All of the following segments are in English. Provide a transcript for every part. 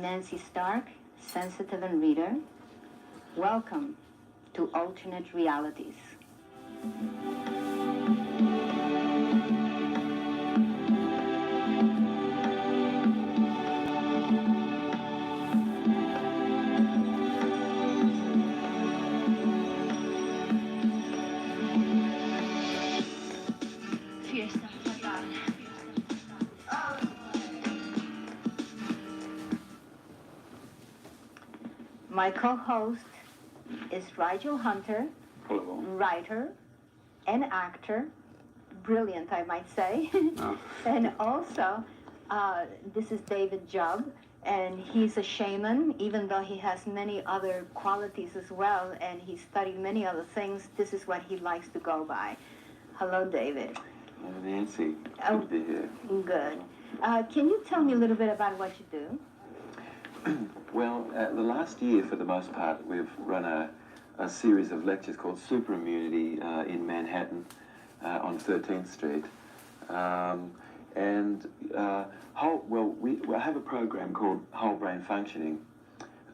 Nancy Stark, sensitive and reader. Welcome to Alternate Realities. My co-host is Rigel Hunter, Hello. writer and actor, brilliant I might say, Oh. and also this is David Jubb, and he's a shaman, even though he has many other qualities as well, and he studied many other things. This is what he likes to go by. Hello, David. Hello, Nancy. Oh, Good to be here. Good. Can you tell me a little bit about what you do? Well, the last year, for the most part, we've run a series of lectures called Super Immunity in Manhattan on 13th Street. I have a program called Whole Brain Functioning,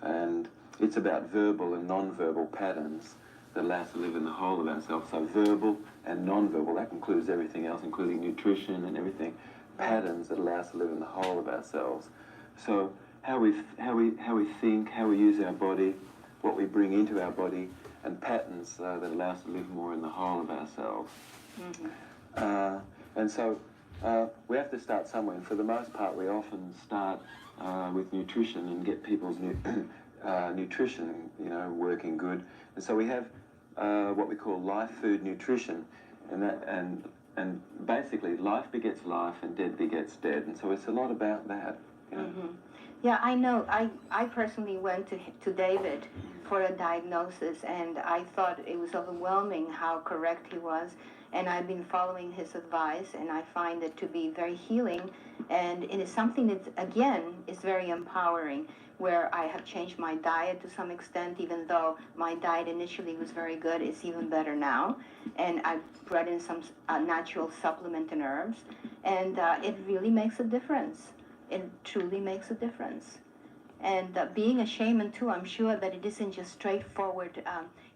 and it's about verbal and non-verbal patterns that allow us to live in the whole of ourselves. So verbal and non-verbal, that includes everything else, including nutrition and everything. Patterns that allow us to live in the whole of ourselves. So how we think, how we use our body, what we bring into our body, and patterns that allow us to live more in the whole of ourselves. Mm-hmm. And so we have to start somewhere. And for the most part, we often start with nutrition and get people's nutrition, working good. And so we have what we call life, food, nutrition, and basically life begets life and dead begets dead. And so it's a lot about that. Mm-hmm. Yeah, I know. I personally went to David for a diagnosis, and I thought it was overwhelming how correct he was. And I've been following his advice, and I find it to be very healing. And it is something that, again, is very empowering, where I have changed my diet to some extent, even though my diet initially was very good. It's even better now. And I've brought in some natural supplement and herbs, and it really makes a difference. It truly makes a difference. And being a shaman too, I'm sure that it isn't just straightforward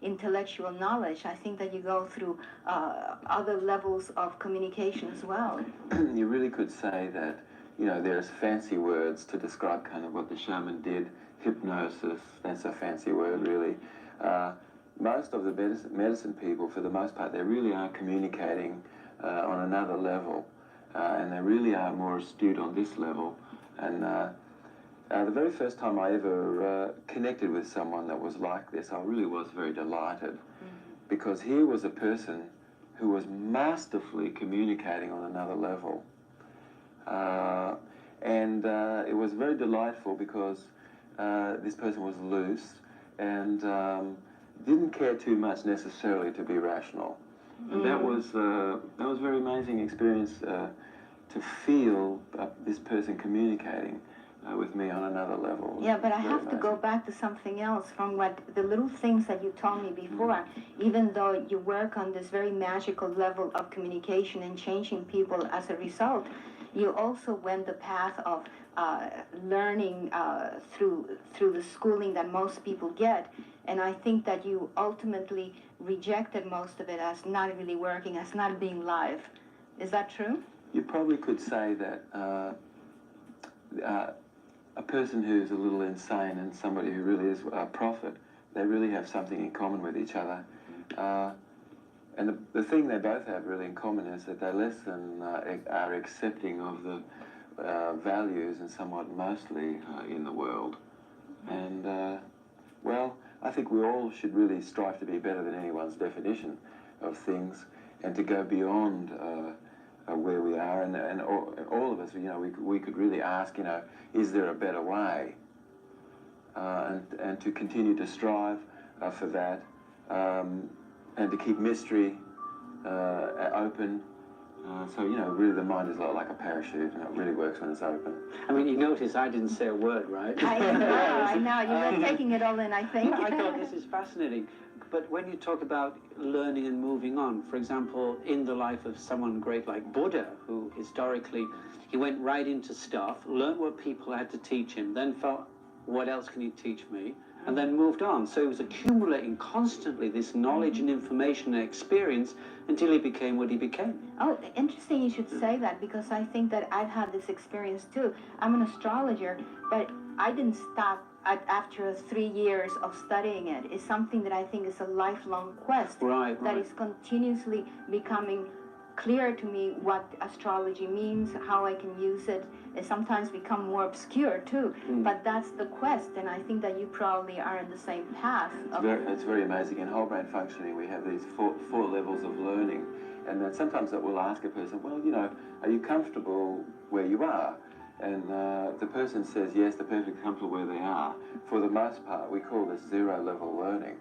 intellectual knowledge. I think that you go through other levels of communication as well. You really could say that, there's fancy words to describe kind of what the shaman did. Hypnosis, that's a fancy word, really. Most of the medicine people, for the most part, they really are communicating on another level. And they really are more astute on this level. And the very first time I ever connected with someone that was like this, I really was very delighted. Mm-hmm. Because here was a person who was masterfully communicating on another level. It was very delightful because this person was loose and didn't care too much necessarily to be rational. And that was a very amazing experience to feel this person communicating with me on another level. Yeah, but I have to go back to something else from what the little things that you told me before. Even though you work on this very magical level of communication and changing people as a result, you also went the path of learning through the schooling that most people get. And I think that you ultimately rejected most of it as not really working, as not being live. Is that true? You probably could say that a person who's a little insane and somebody who really is a prophet, they really have something in common with each other. And the thing they both have really in common is that they less than are accepting of the values and somewhat mostly in the world. And, I think we all should really strive to be better than anyone's definition of things and to go beyond where we are. And all of us, we could really ask, is there a better way? And to continue to strive for that and to keep mystery open. Really the mind is like a parachute, and it really works when it's open. I mean, you notice I didn't say a word, right? I know. You were taking it all in, I think. I thought this is fascinating. But when you talk about learning and moving on, for example, in the life of someone great like Buddha, who historically, he went right into stuff, learned what people had to teach him, then felt what else can you teach me? And then moved on. So he was accumulating constantly this knowledge and information and experience until he became what he became. Oh, interesting you should say that, because I think that I've had this experience too. I'm an astrologer, but I didn't stop after 3 years of studying it. It's something that I think is a lifelong quest that is continuously becoming clear to me what astrology means, how I can use it. It sometimes become more obscure too, but that's the quest, and I think that you probably are in the same path. It's very amazing. In whole brain functioning, we have these four levels of learning, and then sometimes that will ask a person, well, you know, are you comfortable where you are? And the person says yes, they're perfectly comfortable where they are. For the most part, we call this zero-level learning.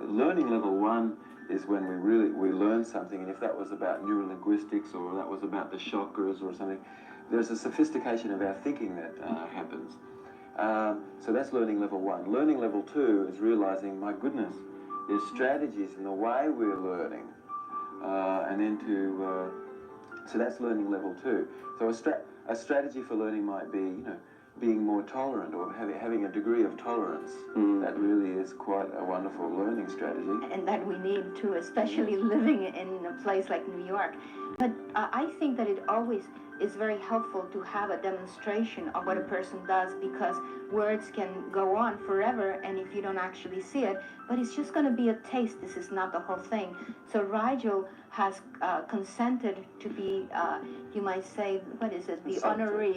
Learning level 1 is when we learn something, and if that was about neurolinguistics or that was about the chakras or something, there's a sophistication of our thinking that happens. So that's learning level 1. Learning level 2 is realizing, my goodness, there's strategies in the way we're learning, and then so that's learning level 2. So a strategy for learning might be, you know, being more tolerant, or having a degree of tolerance. That really is quite a wonderful learning strategy. And that we need too, especially living in a place like New York. But I think that it always is very helpful to have a demonstration of what a person does, because words can go on forever, and if you don't actually see it, but it's just going to be a taste. This is not the whole thing. So Rigel has consented to be, you might say, what is it, the honoree.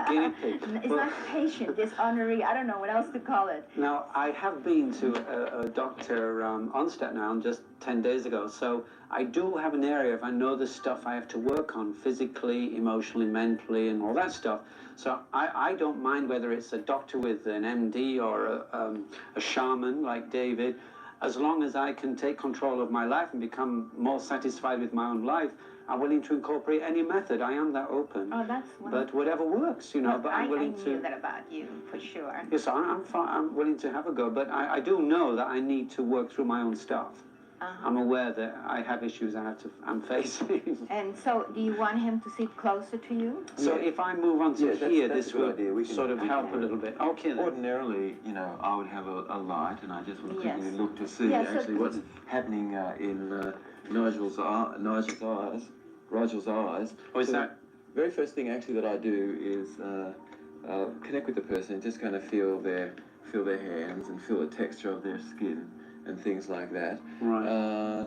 Guinea pig. It's not patient, it's honoree. I don't know what else to call it. Now, I have been to a doctor on Staten Island just 10 days ago, so I do have an area, if I know the stuff I have to work on physically, emotionally, mentally, and all that stuff. So I don't mind whether it's a doctor with an MD or a shaman like David. As long as I can take control of my life and become more satisfied with my own life, I'm willing to incorporate any method. I am that open. Oh, that's wonderful. But whatever works, you know. Well, but I'm willing I knew that about you, for sure. Yes, I'm willing to have a go. But I do know that I need to work through my own stuff. I'm aware that I have issues I'm facing. And so, do you want him to sit closer to you? So if I move on to here, that's this a good idea. will sort of help a little bit. Okay then. Ordinarily, you know, I would have a light, and I just would quickly look to see actually what's happening in Nigel's eyes. Oh, is so that? The very first thing actually that I do is connect with the person and just kind of feel their hands and feel the texture of their skin and things like that. Right.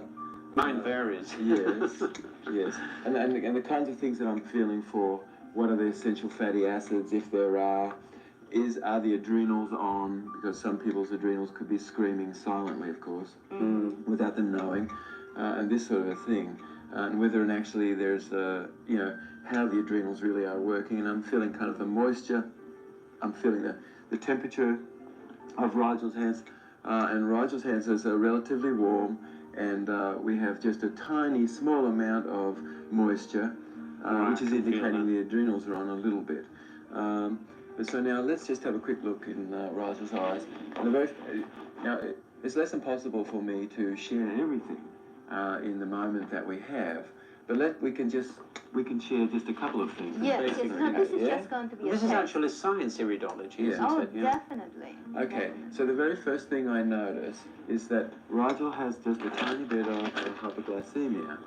Mine varies. Yes, yes. And the kinds of things that I'm feeling for, what are the essential fatty acids, if there are the adrenals on, because some people's adrenals could be screaming silently, of course, without them knowing, and this sort of a thing. And whether and actually there's, you know, how the adrenals really are working, and I'm feeling kind of the moisture, I'm feeling the temperature of Rigel's hands. And Rigel's hands is relatively warm, and we have just a tiny, small amount of moisture, which is indicating the adrenals are on a little bit. So now let's just have a quick look in Rigel's eyes. Now, it's less than possible for me to share everything in the moment that we have, but we can share just a couple of things. Yes, this is just going to be This is actually science iridology, isn't it? Yeah. Definitely. Okay, so the very first thing I notice is that Rigel has just a tiny bit of hypoglycemia,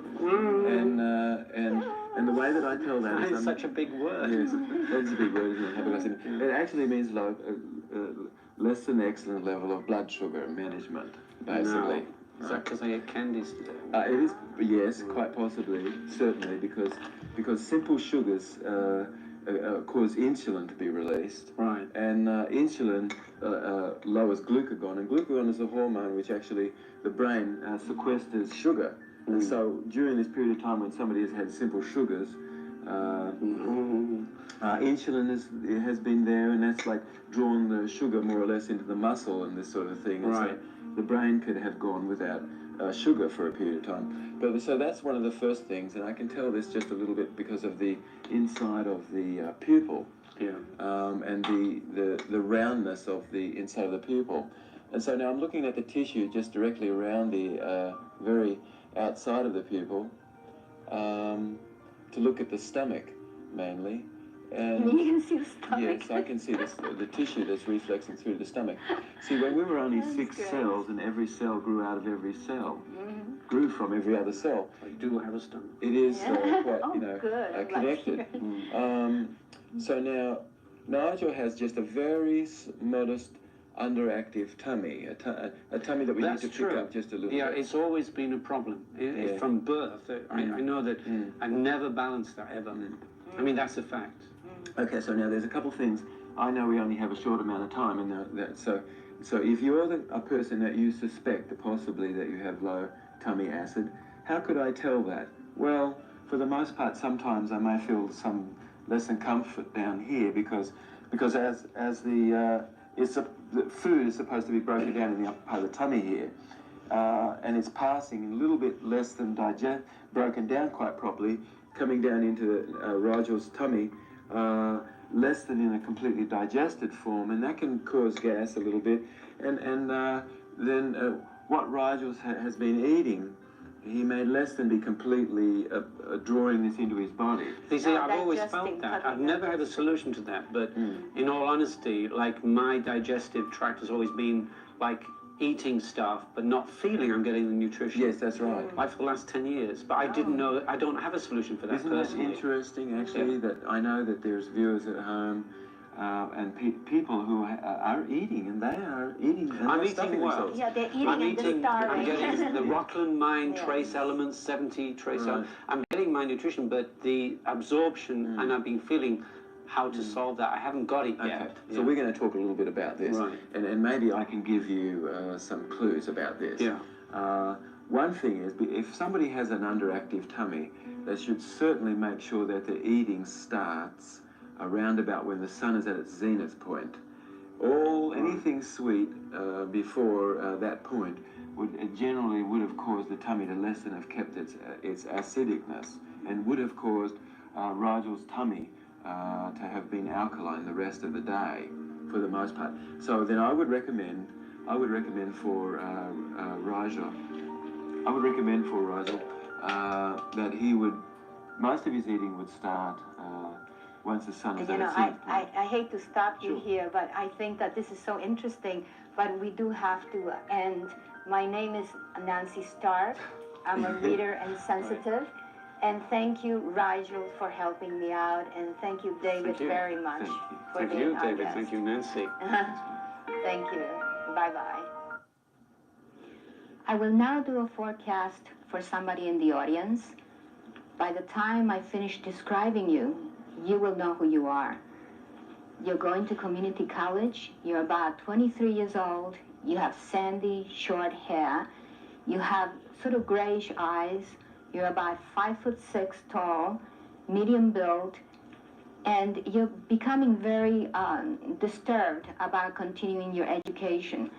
and the way that I tell that is such a big word. Yes, that's a big word, isn't it? Hypoglycemia. It actually means low, less than excellent level of blood sugar management, basically. No. Is that because I ate candies today? It is, yes, quite possibly, certainly, because simple sugars cause insulin to be released. Right. And insulin lowers glucagon, and glucagon is a hormone which actually the brain sequesters sugar. And so during this period of time when somebody has had simple sugars, insulin has been there, and that's like drawn the sugar more or less into the muscle and this sort of thing. And right. So the brain could have gone without sugar for a period of time. But so that's one of the first things, and I can tell this just a little bit because of the inside of the pupil, and the roundness of the inside of the pupil. And so now I'm looking at the tissue just directly around the very outside of the pupil, to look at the stomach mainly, And you can see the stomach. yes, I can see the tissue that's reflexing through the stomach. See, when we were only That's 6 great. cells and every cell grew out of every cell, grew from every other cell, I do have a stomach. it is Yeah. quite, Oh, you know, good. I'm connected. glad So now, Nigel has just a very modest, underactive tummy, a tummy that we That's need to true. pick up just a little Yeah, bit. it's always been a problem. Yeah. From birth. I know that I've never balanced that ever. I mean, that's a fact. Okay, so now there's a couple things. I know we only have a short amount of time, and so if you're a person that you suspect possibly that you have low tummy acid, how could I tell that? Well, for the most part, sometimes I may feel some less than comfort down here because as the food is supposed to be broken down in the upper part of the tummy here, and it's passing a little bit less than broken down quite properly, coming down into Rigel's tummy, less than in a completely digested form, and that can cause gas a little bit. And then what Rigel has been eating, he may less than be completely drawing this into his body. You see, No, I've always digesting, felt that. cutting I've never had a digesting. solution to that, but in all honesty, like my digestive tract has always been like eating stuff, but not feeling I'm getting the nutrition. Yes, that's right. Like for the last 10 years, but I didn't know, I don't have a solution for that Isn't that personally. interesting, actually, that I know that there's viewers at home and people who are eating, and they are eating, and I'm they're eating stuffing well. themselves. Yeah, they're eating I'm and they're eating, I'm starving. getting the Rockland Mine Yeah. trace elements, 70 trace Right. elements. I'm getting my nutrition, but the absorption, and I've been feeling how to solve that. I haven't got it Okay, yet. so we're going to talk a little bit about this, Right. and maybe I can give you some clues about this. Yeah. One thing is, if somebody has an underactive tummy, they should certainly make sure that their eating starts around about when the sun is at its zenith point. Anything sweet before that point generally would have caused the tummy to less than have kept its acidicness, and would have caused Rigel's tummy to have been alkaline the rest of the day, for the most part. So then I would recommend for Rigel, that he would, most of his eating would start once the sun is You at know, its zenith point. I hate to stop you Sure. here, but I think that this is so interesting, but we do have to end. My name is Nancy Stark. I'm a reader and sensitive. And thank you, Rigel, for helping me out, and thank you, David, Thank you. very much Thank you. for Thank being you, our David. guest. Thank you, Nancy. Thank you. Bye-bye. I will now do a forecast for somebody in the audience. By the time I finish describing you, you will know who you are. You're going to community college. You're about 23 years old. You have sandy, short hair. You have sort of grayish eyes. You're about 5'6" tall, medium build, and you're becoming very disturbed about continuing your education.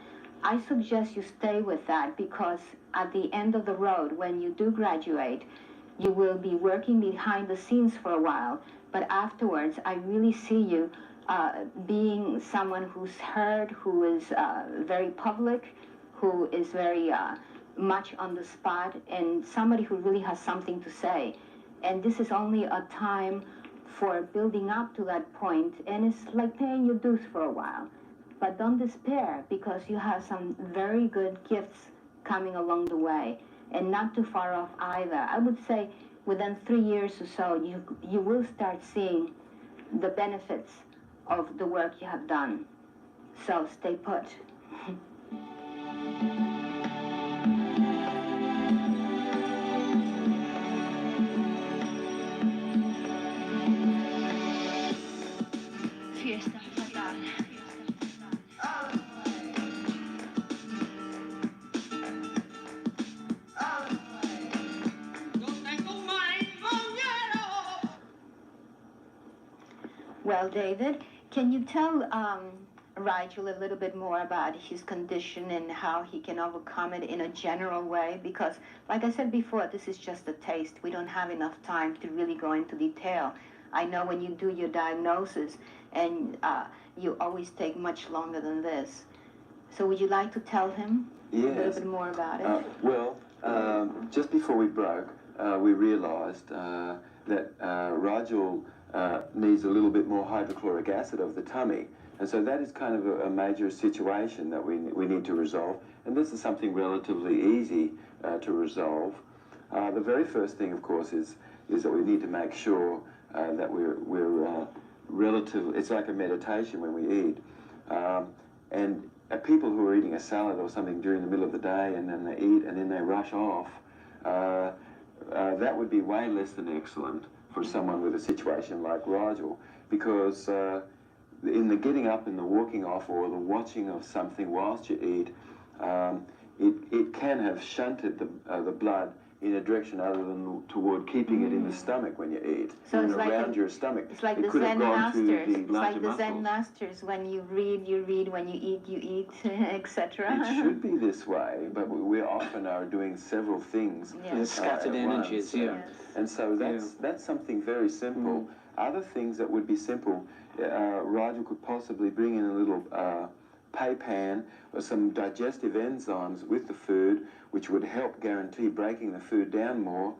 I suggest you stay with that, because at the end of the road, when you do graduate, you will be working behind the scenes for a while, but afterwards, I really see you being someone who's heard, who is very public, who is very much on the spot, and somebody who really has something to say. And this is only a time for building up to that point, and it's like paying your dues for a while. But don't despair, because you have some very good gifts coming along the way, and not too far off either. I would say within 3 years or so, you will start seeing the benefits of the work you have done. So stay put. Fiesta fatal. Well, David, can you tell Rigel a little bit more about his condition and how he can overcome it in a general way? Because, like I said before, this is just a taste. We don't have enough time to really go into detail. I know when you do your diagnosis, and you always take much longer than this. So would you like to tell him a little Yes. bit more about it? Well, just before we broke, we realised that Rigel needs a little bit more hydrochloric acid of the tummy. And so that is kind of a major situation that we need to resolve. And this is something relatively easy to resolve. The very first thing, of course, is that we need to make sure that we're relatively, it's like a meditation when we eat. And people who are eating a salad or something during the middle of the day and then they eat and then they rush off, that would be way less than excellent for someone with a situation like Rigel, because in the getting up and the walking off or the watching of something whilst you eat, it can have shunted the blood in a direction other than toward keeping it in the stomach when you eat, So and it's like around your stomach. It's like it the could have Zen gone to masters. the It's like larger the Zen muscles. masters. When you read. When you eat, etc. It should be this way, but we often are doing several things. Yeah. The scattered at energies, once. yeah. Yes. And so that's something very simple. Other things that would be simple, Rigel could possibly bring in a little pay pan or some digestive enzymes with the food, which would help guarantee breaking the food down more.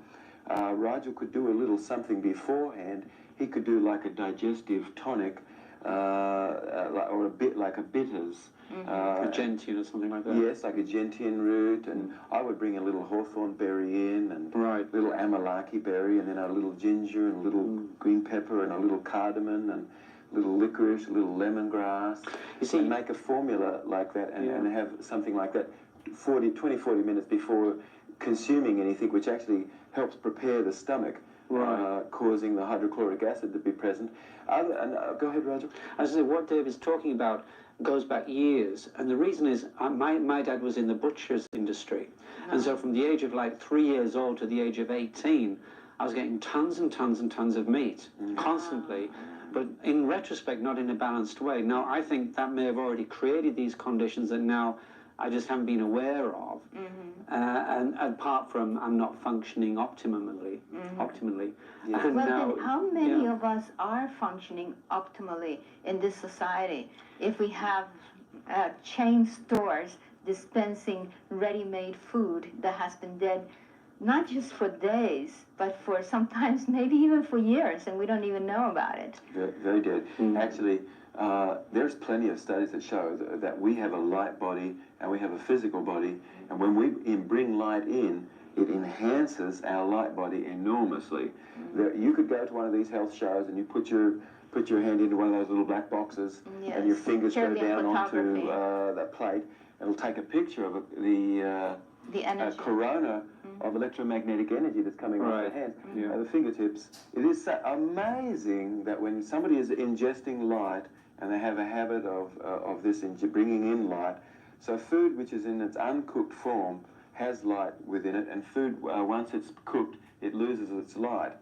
Rigel could do a little something beforehand. He could do like a digestive tonic, or a bit like a bitters. A gentian or something like that. Yes, like a gentian root, and I would bring a little hawthorn berry in, and Right. little amalaki berry, and then a little ginger, and a little green pepper, and a little cardamom, and a little licorice, a little lemongrass, You see, and make a formula like that, and, Yeah. and have something like that 20-40 minutes before consuming anything, which actually helps prepare the stomach, Right. causing the hydrochloric acid to be present. Go ahead, Roger. as I say, what Dave is talking about goes back years, and the reason is my dad was in the butcher's industry, and so from the age of like 3 years old to the age of 18, I was getting tons and tons and tons of meat constantly, but in retrospect, not in a balanced way. Now, I think that may have already created these conditions that now I just haven't been aware of, and apart from I'm not functioning optimally. Yeah. And Well, now, then how many yeah. of us are functioning optimally in this society if we have chain stores dispensing ready-made food that has been dead not just for days, but for sometimes maybe even for years, and we don't even know about it? Very dead. Actually, there's plenty of studies that show that we have a light body and we have a physical body, and when we bring light in, it enhances our light body enormously. You could go to one of these health shows and you put your hand into one of those little black boxes, and your Yes. fingers go Cheerleading down onto photography. that plate. It'll take a picture of The energy. corona of electromagnetic energy that's coming off Right. the hands, Yeah. the fingertips. It is so amazing that when somebody is ingesting light, and they have a habit of this, bringing in light, so food which is in its uncooked form has light within it, and food, once it's cooked, it loses its light.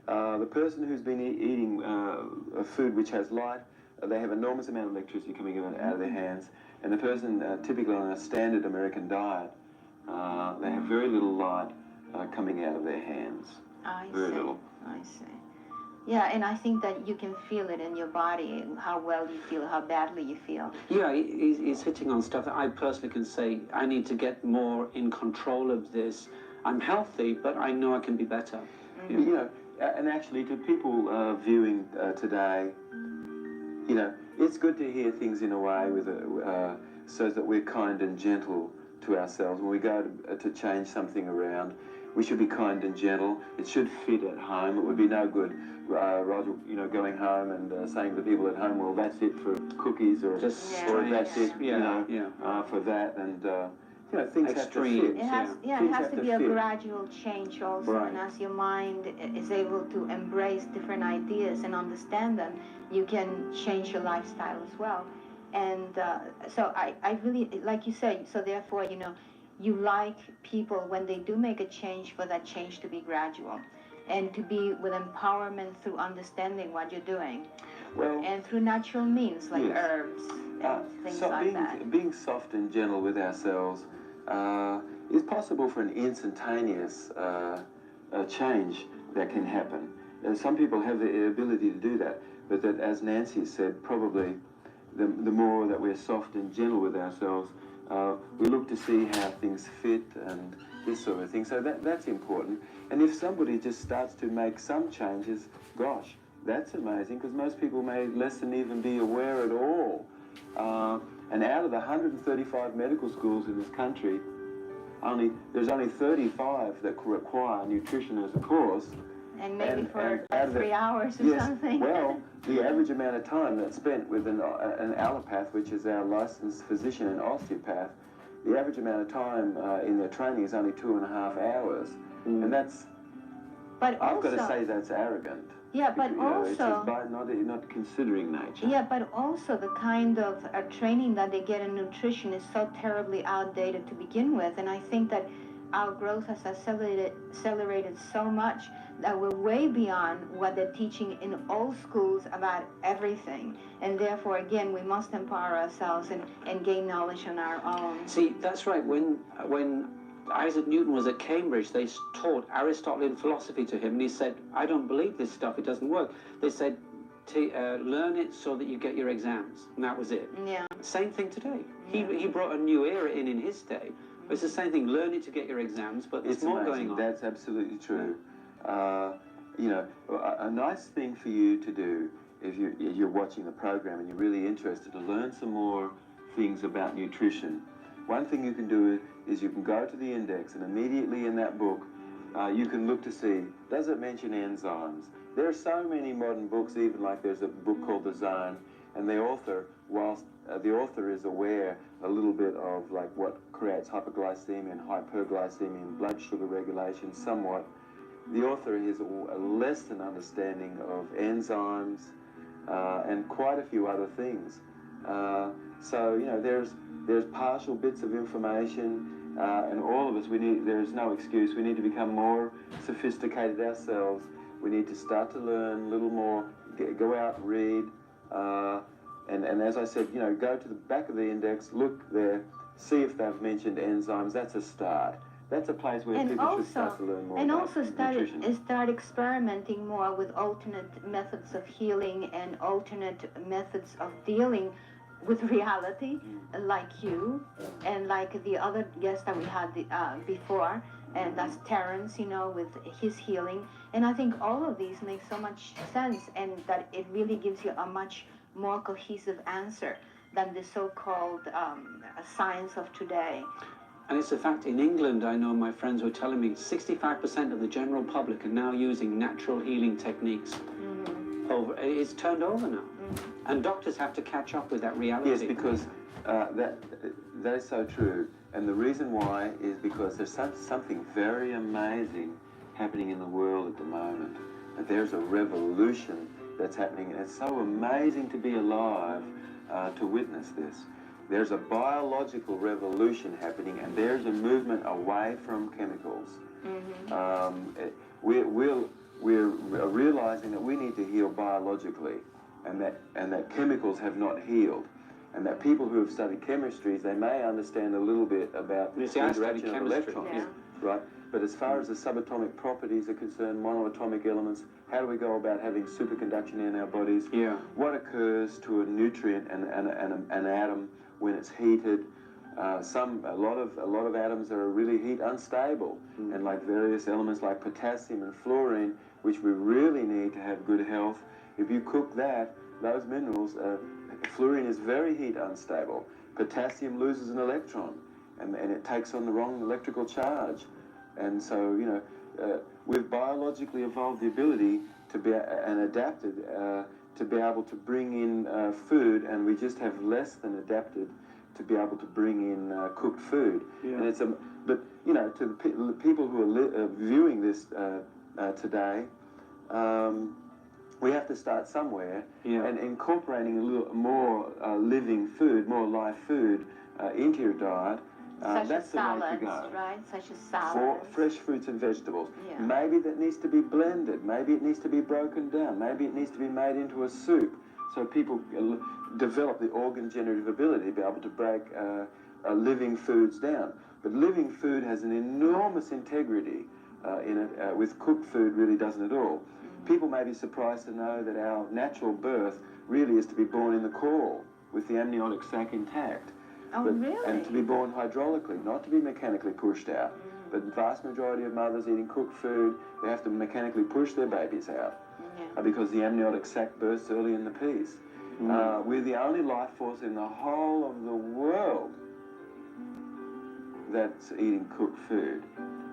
The person who's been eating a food which has light, they have enormous amount of electricity coming out of their hands, and the person typically on a standard American diet, they have very little light coming out of their hands. I Very see. little. I see. Yeah, and I think that you can feel it in your body, how well you feel, how badly you feel. Yeah, he's hitting on stuff that I personally can say, I need to get more in control of this. I'm healthy, but I know I can be better. You know, and actually to people viewing today, you know, it's good to hear things in a way so that we're kind and gentle to ourselves. When we go to change something around, we should be kind and gentle. It should fit at home. It would be no good, Roger, you know, going home and saying to people at home, well, that's it for cookies, or Just Yeah. that's it, Yeah, you know, yeah. for that, and you know, things Extremes. have It to fit. has, Yeah. yeah, it Things has have to to be a fit. gradual change also, Right. and as your mind is able to embrace different ideas and understand them, you can change your lifestyle as well. And so I really, like you say, so therefore, you know, you like people when they do make a change, for that change to be gradual and to be with empowerment through understanding what you're doing, Well, and through natural means like Yes. herbs and things so like that. being soft and gentle with ourselves is possible for an instantaneous change that can happen. Some people have the ability to do that, but that, as Nancy said, probably the more that we're soft and gentle with ourselves, we look to see how things fit and this sort of thing. So that's important. And if somebody just starts to make some changes, gosh, that's amazing, because most people may less than even be aware at all. And out of the 135 medical schools in this country, there's only 35 that require nutrition as a course. And maybe for and 3 hours or yes, something. Well, the average amount of time that's spent with an allopath, which is our licensed physician and osteopath, the average amount of time in their training is only 2.5 hours. And that's, but I've also, got to say that's arrogant. Yeah, but It's just by not considering nature. Yeah, but also the kind of training that they get in nutrition is so terribly outdated to begin with, and I think that our growth has accelerated so much that we're way beyond what they're teaching in all schools about everything, and therefore, again, we must empower ourselves and gain knowledge on our own. See, that's right. When Isaac Newton was at Cambridge, they taught Aristotelian philosophy to him, and he said, I don't believe this stuff, it doesn't work. They said, learn it so that you get your exams, and that was it. Yeah. Same thing today. Yeah. He brought a new era in his day. But it's the same thing, learn it to get your exams, but there's more going on. That's absolutely true. You know, a nice thing for you to do if you're watching the program and you're really interested to learn some more things about nutrition. One thing you can do is you can go to the index, and immediately in that book you can look to see, does it mention enzymes? There are so many modern books, even like there's a book called The Zone, and the author, whilst the author is aware a little bit of like what creates hyperglycemia and hyperglycemia and blood sugar regulation somewhat, the author has a less than understanding of enzymes and quite a few other things. So, you know, there's partial bits of information, and all of us, there's no excuse. We need to become more sophisticated ourselves. We need to start to learn a little more, go out and read, and as I said, you know, go to the back of the index, look there, see if they've mentioned enzymes. That's a start. That's a place where people should start to learn more about nutrition. Start experimenting more with alternate methods of healing and alternate methods of dealing with reality, like you and like the other guest that we had before, and that's Terrence, you know, with his healing. And I think all of these make so much sense, and that it really gives you a much more cohesive answer than the so-called science of today. And it's a fact, in England, I know my friends were telling me 65% of the general public are now using natural healing techniques. It's turned over now. And doctors have to catch up with that reality. Yes, because that is so true. And the reason why is because there's something very amazing happening in the world at the moment. There's a revolution that's happening, and it's so amazing to be alive to witness this. There's a biological revolution happening, and there's a movement away from chemicals. We're realizing that we need to heal biologically, and that chemicals have not healed, and that people who have studied chemistries, they may understand a little bit about the interaction of electrons, right? But as far as the subatomic properties are concerned, monoatomic elements, how do we go about having superconduction in our bodies? Yeah. What occurs to a nutrient and an atom when it's heated? A lot of atoms are really heat unstable, and like various elements like potassium and fluorine, which we really need to have good health. If you cook that, those minerals, fluorine is very heat unstable. Potassium loses an electron, and it takes on the wrong electrical charge. And so, you know, we've biologically evolved the ability to be and adapted to be able to bring in food, and we just have less than adapted to be able to bring in cooked food. Yeah. And but you know, to the people who are viewing this today, we have to start somewhere, and incorporating a little more living food, more live food into your diet. That's the way to go. Right? Such as salads. For fresh fruits and vegetables. Yeah. Maybe that needs to be blended. Maybe it needs to be broken down. Maybe it needs to be made into a soup, so people develop the organ generative ability to be able to break living foods down. But living food has an enormous integrity in it, with cooked food really doesn't at all. People may be surprised to know that our natural birth really is to be born in the caul with the amniotic sac intact. Oh, really? And to be born hydraulically, not to be mechanically pushed out. But the vast majority of mothers eating cooked food, they have to mechanically push their babies out because the amniotic sac bursts early in the piece. We're the only life force in the whole of the world that's eating cooked food.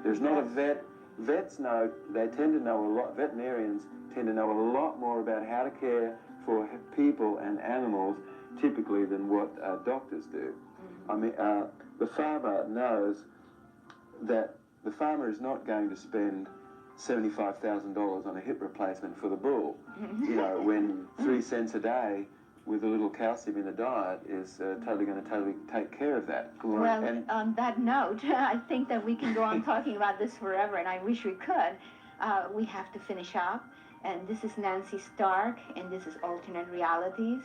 There's not a vet. Vets know, they tend to know a lot, veterinarians tend to know a lot more about how to care for people and animals typically than what doctors do. I mean, the farmer knows that the farmer is not going to spend $75,000 on a hip replacement for the bull, you know, when 3 cents a day with a little calcium in the diet is totally going to take care of that. Well, and on that note, I think that we can go on talking about this forever, and I wish we could. We have to finish up, and this is Nancy Stark, and this is Alternate Realities.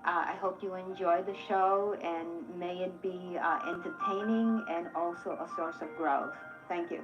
I hope you enjoy the show, and may it be entertaining and also a source of growth. Thank you.